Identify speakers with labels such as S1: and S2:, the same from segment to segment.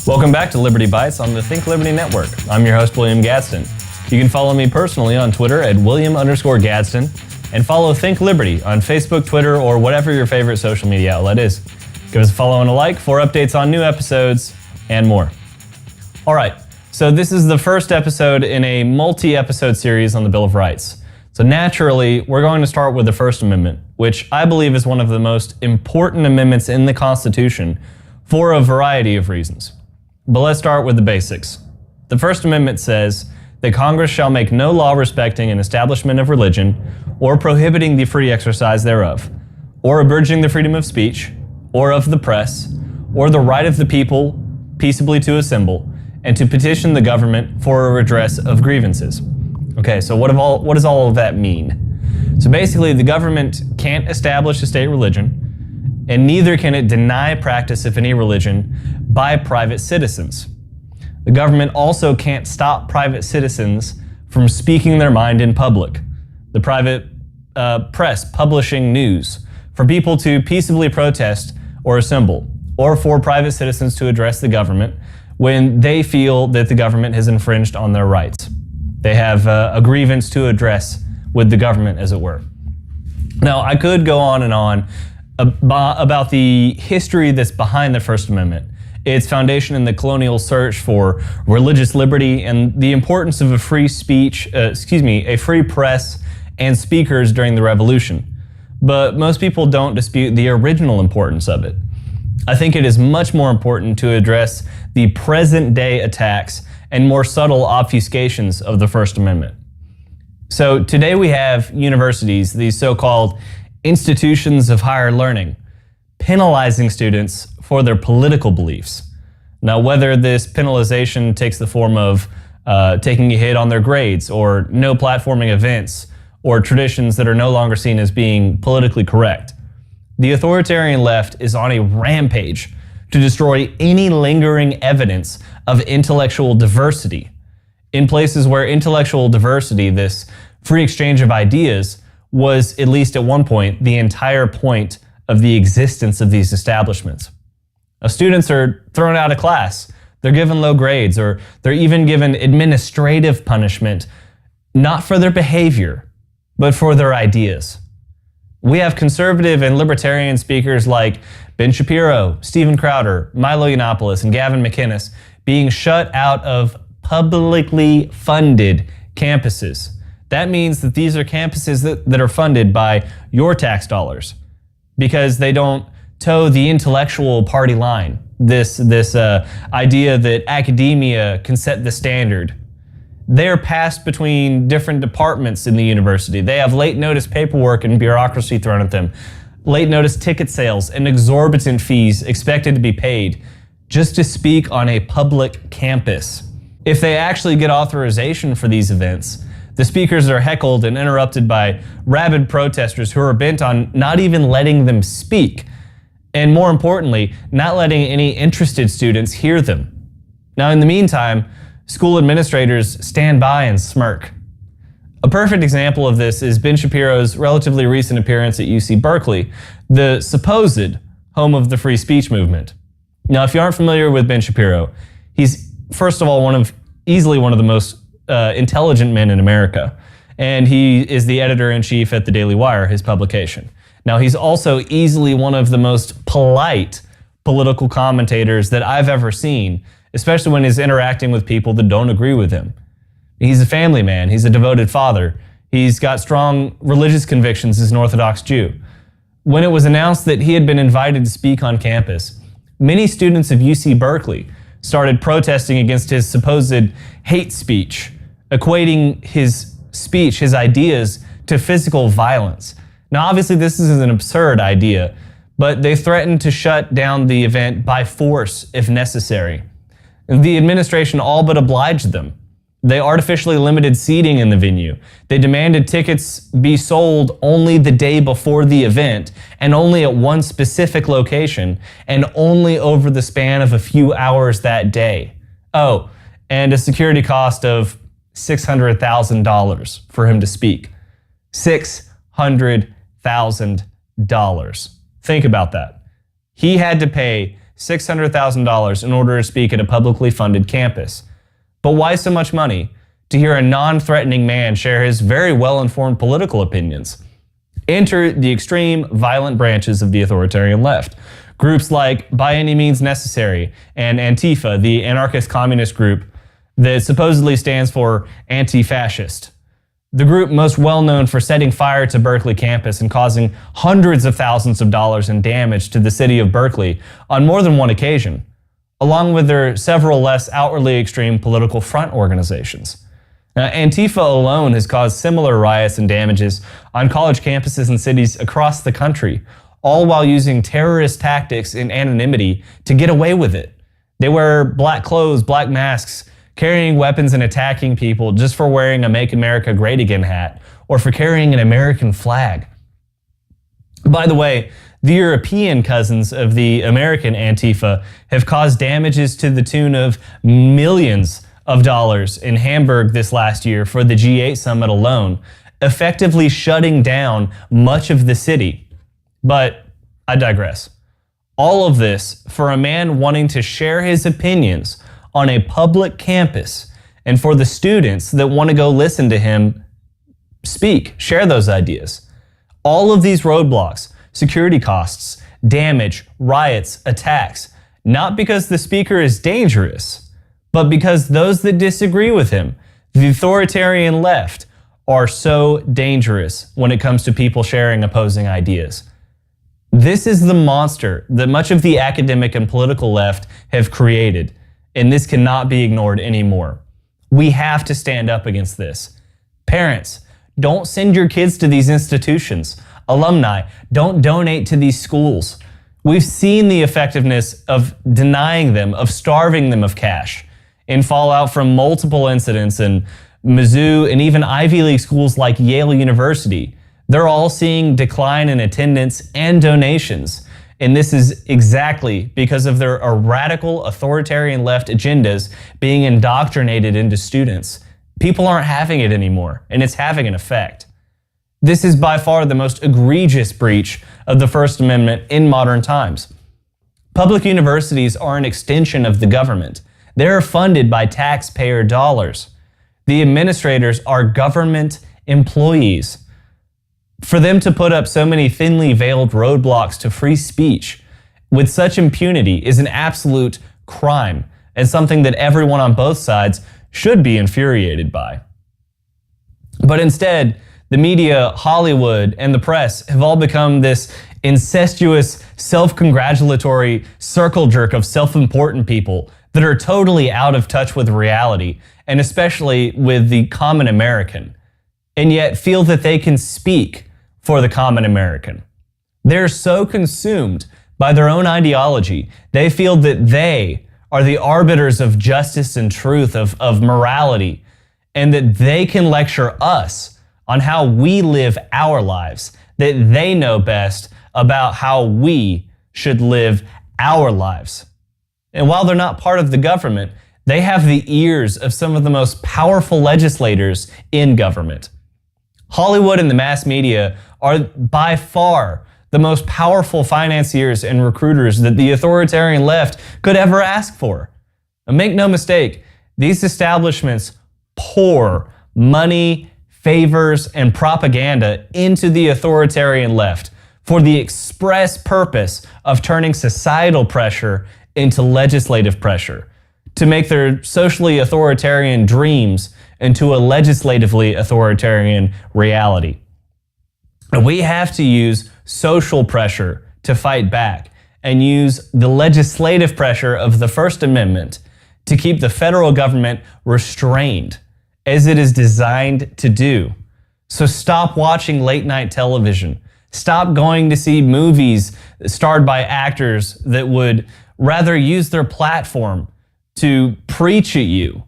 S1: Welcome back to Liberty Bytes on the Think Liberty Network. I'm your host, William Gadsden. You can follow me personally on Twitter at William_Gadsden and follow Think Liberty on Facebook, Twitter, or whatever your favorite social media outlet is. Give us a follow and a like for updates on new episodes and more. All right, so this is the first episode in a multi-episode series on the Bill of Rights. So naturally, we're going to start with the First Amendment, which I believe is one of the most important amendments in the Constitution for a variety of reasons. But let's start with the basics. The First Amendment says that Congress shall make no law respecting an establishment of religion, or prohibiting the free exercise thereof, or abridging the freedom of speech, or of the press, or the right of the people peaceably to assemble, and to petition the government for a redress of grievances. Okay, so what does all of that mean? So basically, the government can't establish a state religion, and neither can it deny practice of any religion by private citizens. The government also can't stop private citizens from speaking their mind in public. The private press publishing news for people to peaceably protest or assemble, or for private citizens to address the government when they feel that the government has infringed on their rights. They have a grievance to address with the government, as it were. Now, I could go on and on about the history that's behind the First Amendment, its foundation in the colonial search for religious liberty, and the importance of a free press and speakers during the Revolution. But most people don't dispute the original importance of it. I think it is much more important to address the present-day attacks and more subtle obfuscations of the First Amendment. So today we have universities, these so-called institutions of higher learning, penalizing students for their political beliefs. Now, whether this penalization takes the form of taking a hit on their grades, or no platforming events, or traditions that are no longer seen as being politically correct, the authoritarian left is on a rampage to destroy any lingering evidence of intellectual diversity. In places where intellectual diversity, this free exchange of ideas, was, at least at one point, the entire point of the existence of these establishments. Now, students are thrown out of class, they're given low grades, or they're even given administrative punishment, not for their behavior, but for their ideas. We have conservative and libertarian speakers like Ben Shapiro, Steven Crowder, Milo Yiannopoulos, and Gavin McInnes being shut out of publicly funded campuses. That means that these are campuses that are funded by your tax dollars because they don't toe the intellectual party line. This idea that academia can set the standard. They are passed between different departments in the university. They have late notice paperwork and bureaucracy thrown at them, late notice ticket sales, and exorbitant fees expected to be paid just to speak on a public campus. If they actually get authorization for these events, the speakers are heckled and interrupted by rabid protesters who are bent on not even letting them speak, and more importantly, not letting any interested students hear them. Now, in the meantime, school administrators stand by and smirk. A perfect example of this is Ben Shapiro's relatively recent appearance at UC Berkeley, the supposed home of the free speech movement. Now, if you aren't familiar with Ben Shapiro, he's, first of all, easily one of the most intelligent men in America, and he is the editor-in-chief at the Daily Wire, his publication. Now, he's also easily one of the most polite political commentators that I've ever seen, especially when he's interacting with people that don't agree with him. He's a family man. He's a devoted father. He's got strong religious convictions as an Orthodox Jew. When it was announced that he had been invited to speak on campus, many students of UC Berkeley started protesting against his supposed hate speech, equating his speech, his ideas, to physical violence. Now, obviously, this is an absurd idea, but they threatened to shut down the event by force if necessary. The administration all but obliged them. They artificially limited seating in the venue. They demanded tickets be sold only the day before the event, and only at one specific location, and only over the span of a few hours that day. Oh, and a security cost of $600,000 for him to speak. $600,000. Think about that. He had to pay $600,000 in order to speak at a publicly funded campus. But why so much money to hear a non-threatening man share his very well-informed political opinions? Enter the extreme, violent branches of the authoritarian left. Groups like By Any Means Necessary and Antifa, the anarchist communist group that supposedly stands for anti-fascist. The group most well known for setting fire to Berkeley campus and causing hundreds of thousands of dollars in damage to the city of Berkeley on more than one occasion, along with their several less outwardly extreme political front organizations. Now, Antifa alone has caused similar riots and damages on college campuses in cities across the country, all while using terrorist tactics in anonymity to get away with it. They wear black clothes, black masks, carrying weapons and attacking people just for wearing a Make America Great Again hat or for carrying an American flag. By the way, the European cousins of the American Antifa have caused damages to the tune of millions of dollars in Hamburg this last year for the G8 summit alone, effectively shutting down much of the city. But I digress. All of this for a man wanting to share his opinions on a public campus, and for the students that want to go listen to him speak, share those ideas. All of these roadblocks, security costs, damage, riots, attacks, not because the speaker is dangerous, but because those that disagree with him, the authoritarian left, are so dangerous when it comes to people sharing opposing ideas. This is the monster that much of the academic and political left have created, and this cannot be ignored anymore. We have to stand up against this. Parents, don't send your kids to these institutions. Alumni, don't donate to these schools. We've seen the effectiveness of denying them, of starving them of cash, in fallout from multiple incidents in Mizzou and even Ivy League schools like Yale University. They're all seeing decline in attendance and donations. And this is exactly because of their radical authoritarian left agendas being indoctrinated into students. People aren't having it anymore, and it's having an effect. This is by far the most egregious breach of the First Amendment in modern times. Public universities are an extension of the government. They're funded by taxpayer dollars. The administrators are government employees. For them to put up so many thinly veiled roadblocks to free speech with such impunity is an absolute crime and something that everyone on both sides should be infuriated by. But instead, the media, Hollywood, and the press have all become this incestuous, self-congratulatory circle jerk of self-important people that are totally out of touch with reality, and especially with the common American, and yet feel that they can speak for the common American. They're so consumed by their own ideology, they feel that they are the arbiters of justice and truth, of morality, and that they can lecture us on how we live our lives, that they know best about how we should live our lives. And while they're not part of the government, they have the ears of some of the most powerful legislators in government. Hollywood and the mass media are by far the most powerful financiers and recruiters that the authoritarian left could ever ask for. And make no mistake, these establishments pour money, favors, and propaganda into the authoritarian left for the express purpose of turning societal pressure into legislative pressure, to make their socially authoritarian dreams into a legislatively authoritarian reality. And we have to use social pressure to fight back and use the legislative pressure of the First Amendment to keep the federal government restrained, as it is designed to do. So stop watching late night television. Stop going to see movies starred by actors that would rather use their platform to preach at you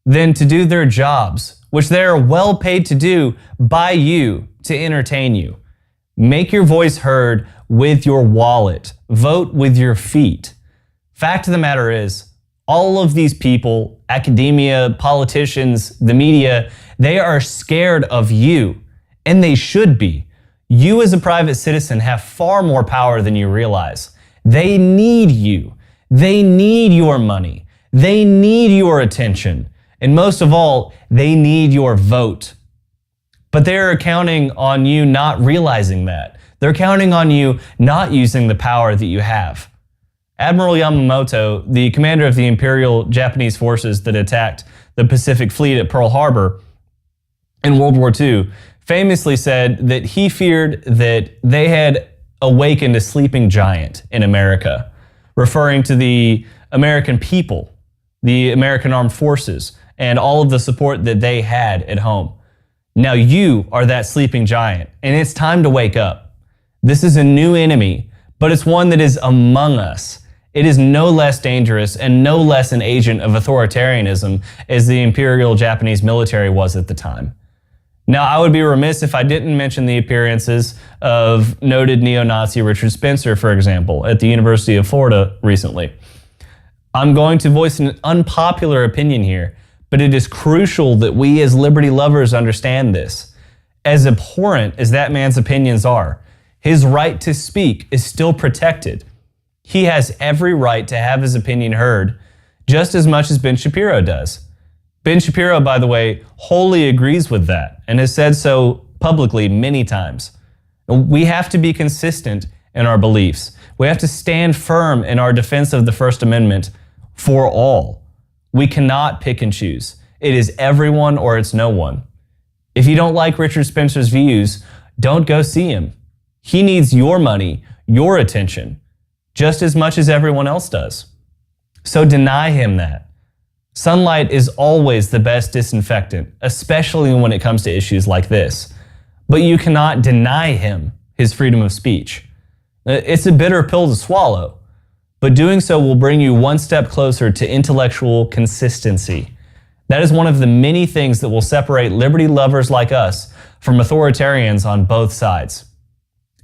S1: than to do their jobs, which they are well paid to do by you to entertain you. Make your voice heard with your wallet. Vote with your feet. Fact of the matter is, all of these people, academia, politicians, the media, they are scared of you, and they should be. You as a private citizen have far more power than you realize. They need you. They need your money. They need your attention. And most of all, they need your vote. But they're counting on you not realizing that. They're counting on you not using the power that you have. Admiral Yamamoto, the commander of the Imperial Japanese forces that attacked the Pacific Fleet at Pearl Harbor in World War II, famously said that he feared that they had awakened a sleeping giant in America, referring to the American people, the American armed forces, and all of the support that they had at home. Now you are that sleeping giant, and it's time to wake up. This is a new enemy, but it's one that is among us. It is no less dangerous and no less an agent of authoritarianism as the Imperial Japanese military was at the time. Now, I would be remiss if I didn't mention the appearances of noted neo-Nazi Richard Spencer, for example, at the University of Florida recently. I'm going to voice an unpopular opinion here, but it is crucial that we as liberty lovers understand this. As abhorrent as that man's opinions are, his right to speak is still protected. He has every right to have his opinion heard, just as much as Ben Shapiro does. Ben Shapiro, by the way, wholly agrees with that and has said so publicly many times. We have to be consistent in our beliefs. We have to stand firm in our defense of the First Amendment for all. We cannot pick and choose. It is everyone or it's no one. If you don't like Richard Spencer's views, don't go see him. He needs your money, your attention, just as much as everyone else does. So deny him that. Sunlight is always the best disinfectant, especially when it comes to issues like this. But you cannot deny him his freedom of speech. It's a bitter pill to swallow, but doing so will bring you one step closer to intellectual consistency. That is one of the many things that will separate liberty lovers like us from authoritarians on both sides.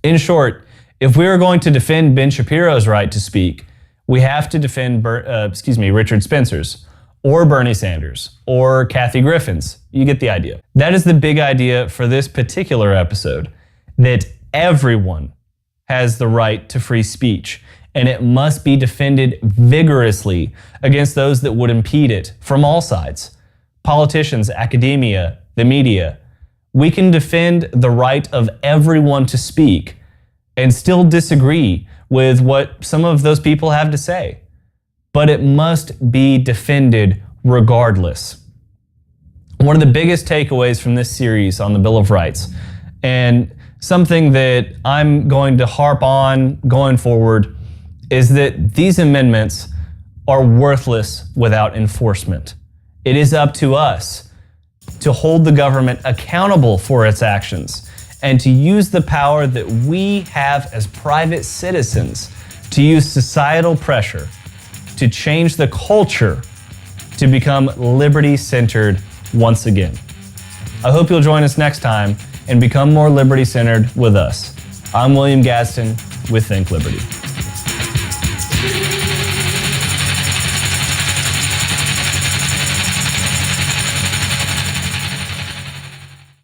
S1: In short, if we are going to defend Ben Shapiro's right to speak, we have to defend Richard Spencer's, or Bernie Sanders, or Kathy Griffin's. You get the idea. That is the big idea for this particular episode, that everyone has the right to free speech, and it must be defended vigorously against those that would impede it from all sides. Politicians, academia, the media. We can defend the right of everyone to speak and still disagree with what some of those people have to say. But it must be defended regardless. One of the biggest takeaways from this series on the Bill of Rights, and something that I'm going to harp on going forward, is that these amendments are worthless without enforcement. It is up to us to hold the government accountable for its actions and to use the power that we have as private citizens to use societal pressure to change the culture to become liberty-centered once again. I hope you'll join us next time and become more liberty-centered with us. I'm William Gadsden with Think Liberty.